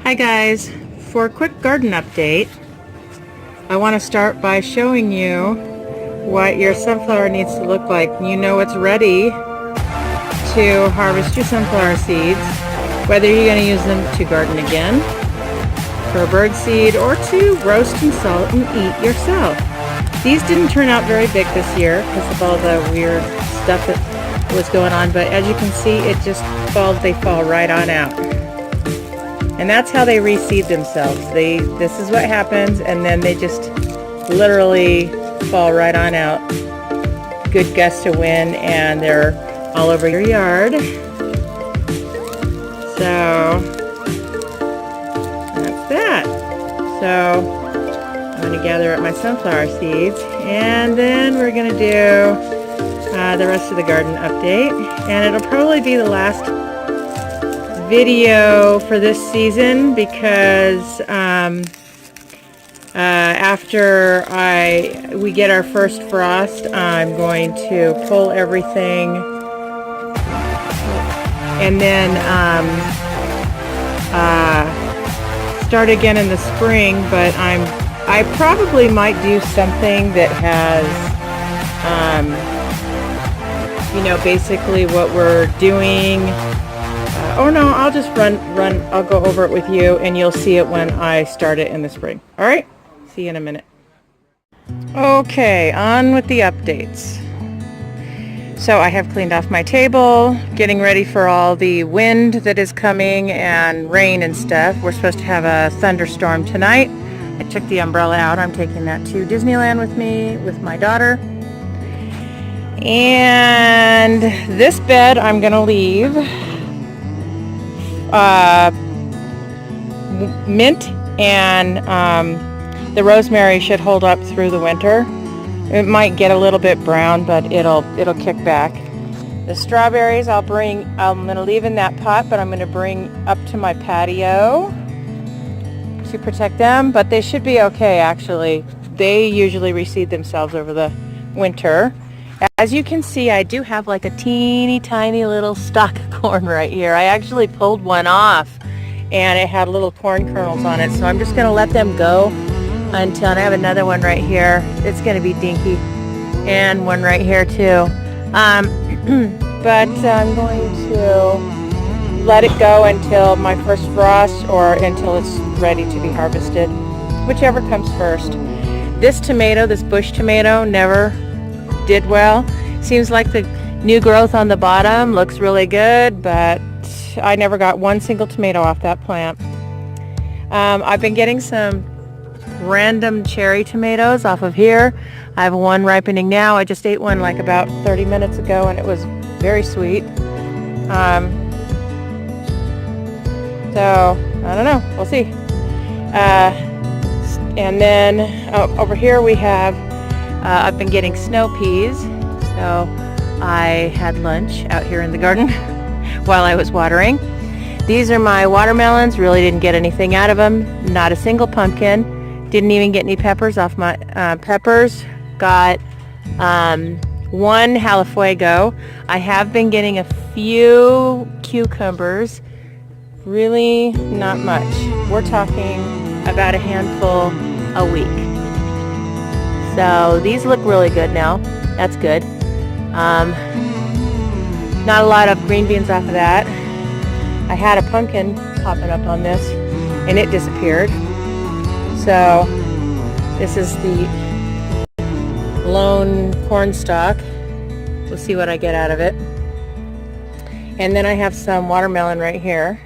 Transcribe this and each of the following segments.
Hi guys, for a quick garden update, I want to start by showing you what your sunflower needs to look like. You know it's ready to harvest your sunflower seeds, whether you're going to use them to garden again, for a bird seed, or to roast and salt and eat yourself. These didn't turn out very big this year because of all the weird stuff that was going on, but as you can see, they fall right on out. And that's how they reseed themselves. This is what happens, and then they just literally fall right on out. Good gust of wind, and they're all over your yard. So that's that. So I'm going to gather up my sunflower seeds, and then we're going to do the rest of the garden update, and it'll probably be the last video for this season because after we get our first frost, I'm going to pull everything and then start again in the spring. But I probably might do something that has basically what we're doing. Oh no, I'll just I'll go over it with you and you'll see it when I start it in the spring. All right, see you in a minute. Okay, on with the updates. So I have cleaned off my table, getting ready for all the wind that is coming and rain and stuff. We're supposed to have a thunderstorm tonight. I took the umbrella out. I'm taking that to Disneyland with me, with my daughter. And this bed I'm gonna leave mint, and the rosemary should hold up through the winter. It might get a little bit brown, but it'll kick back. The strawberries I'm gonna leave in that pot, but I'm gonna bring up to my patio to protect them, but they should be okay actually. They usually reseed themselves over the winter. As you can see, I do have like a teeny tiny little stalk of corn right here. I actually pulled one off and it had little corn kernels on it, so I'm just going to let them go until I have another one right here. It's going to be dinky, and one right here too. But I'm going to let it go until my first frost or until it's ready to be harvested, whichever comes first. This tomato, this bush tomato, never did well. Seems like the new growth on the bottom looks really good, but I never got one single tomato off that plant. I've been getting some random cherry tomatoes off of here. I have one ripening now. I just ate one like about 30 minutes ago and it was very sweet. So I don't know, we'll see. And then over here we have I've been getting snow peas, so I had lunch out here in the garden while I was watering. These are my watermelons. Really didn't get anything out of them. Not a single pumpkin. Didn't even get any peppers off my peppers. Got one Halafuego. I have been getting a few cucumbers. Really not much. We're talking about a handful a week. So these look really good now. That's good. Not a lot of green beans off of that. I had a pumpkin popping up on this and it disappeared. So this is the lone corn stalk. We'll see what I get out of it. And then I have some watermelon right here.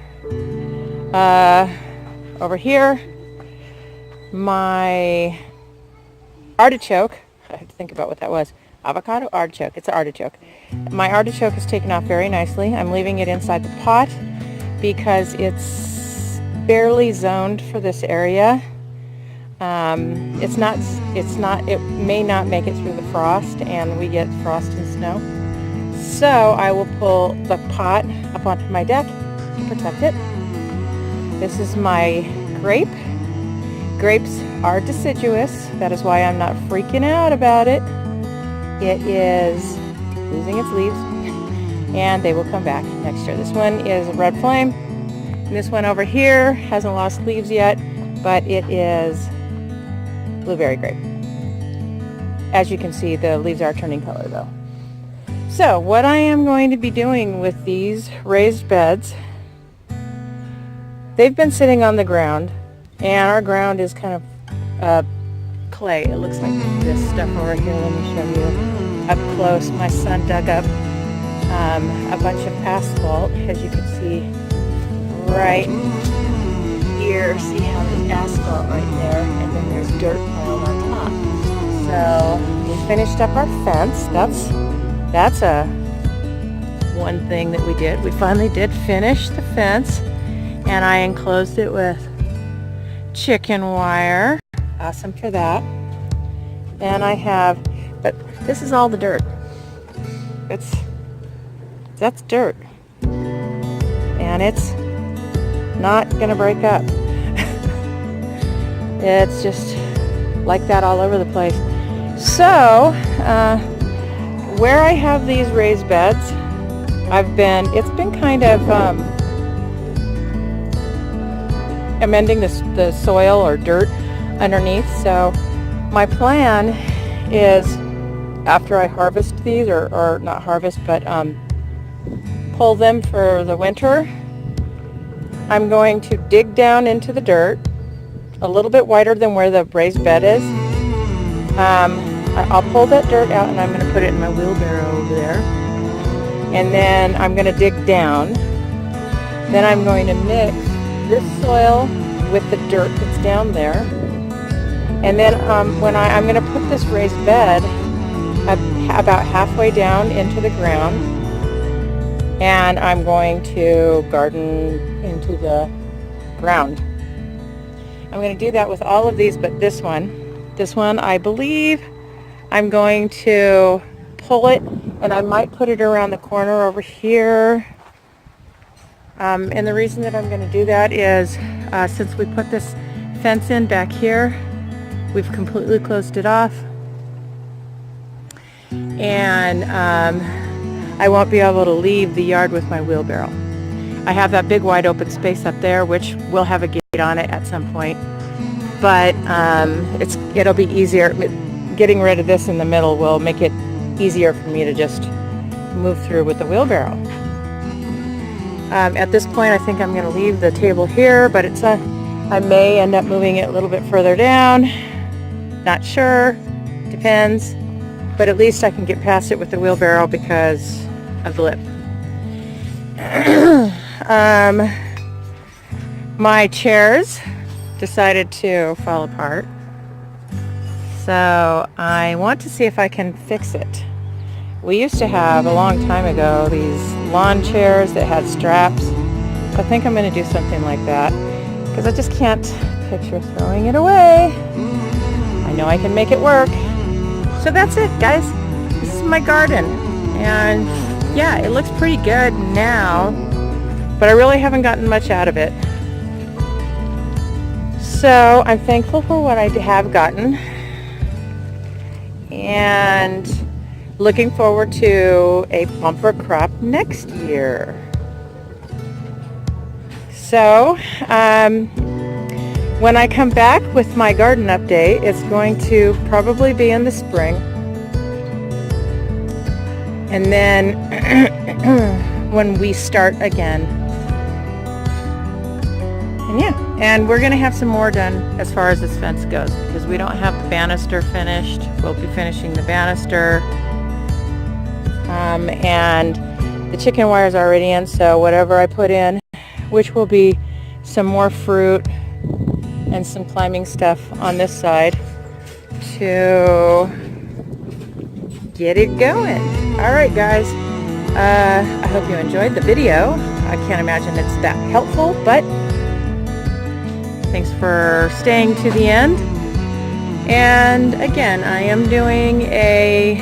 Over here, my artichoke. I have to think about what that was. Avocado? Artichoke. It's an artichoke. My artichoke is taken off very nicely. I'm leaving it inside the pot because it's barely zoned for this area. It may not make it through the frost, and we get frost and snow. So I will pull the pot up onto my deck to protect it. This is my grape. Grapes are deciduous. That is why I'm not freaking out about it. It is losing its leaves, and they will come back next year. This one is a red flame. And this one over here hasn't lost leaves yet, but it is blueberry grape. As you can see, the leaves are turning color though. So what I am going to be doing with these raised beds, they've been sitting on the ground, and our ground is kind of clay. It looks like this stuff over here. Let me show you up close. My son dug up a bunch of asphalt, as you can see right here. See how there's asphalt right there, and then there's dirt piled on top. So we finished up our fence. That's a one thing that we did. We finally did finish the fence, and I enclosed it with chicken wire. Awesome for that. And I have, but this is all the dirt. That's dirt, and it's not gonna break up. It's just like that all over the place. So where I have these raised beds, it's been kind of amending the soil or dirt underneath. So my plan is, after I harvest these, or not harvest, but pull them for the winter, I'm going to dig down into the dirt a little bit wider than where the raised bed is. I'll pull that dirt out, and I'm going to put it in my wheelbarrow over there, and then I'm going to dig down. Then I'm going to mix this soil with the dirt that's down there, and then when I'm going to put this raised bed about halfway down into the ground, and I'm going to garden into the ground. I'm going to do that with all of these, but this one I believe I'm going to pull it, and I might put it around the corner over here. And the reason that I'm going to do that is since we put this fence in back here, we've completely closed it off, and I won't be able to leave the yard with my wheelbarrow. I have that big wide open space up there, which will have a gate on it at some point, but it'll be easier. Getting rid of this in the middle will make it easier for me to just move through with the wheelbarrow. At this point, I think I'm going to leave the table here, but I may end up moving it a little bit further down. Not sure, depends, but at least I can get past it with the wheelbarrow because of the lip. My chairs decided to fall apart, so I want to see if I can fix it. We used to have, a long time ago, these lawn chairs that had straps. I think I'm going to do something like that, because I just can't picture throwing it away. I know I can make it work. So that's it, guys. This is my garden, and yeah, it looks pretty good now, but I really haven't gotten much out of it. So I'm thankful for what I have gotten, and looking forward to a bumper crop next year. So when I come back with my garden update, it's going to probably be in the spring. And then when we start again. And yeah, and we're going to have some more done as far as this fence goes, because we don't have the banister finished. We'll be finishing the banister. And the chicken wire is already in, so whatever I put in, which will be some more fruit and some climbing stuff on this side to get it going. Alright guys, I hope you enjoyed the video. I can't imagine it's that helpful, but thanks for staying to the end. And again, I am doing a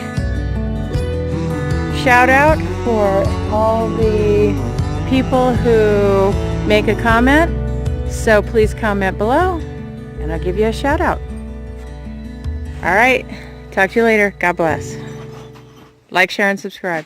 shout out for all the people who make a comment, so please comment below and I'll give you a shout out. Alright, talk to you later. God bless. Like, share, and subscribe.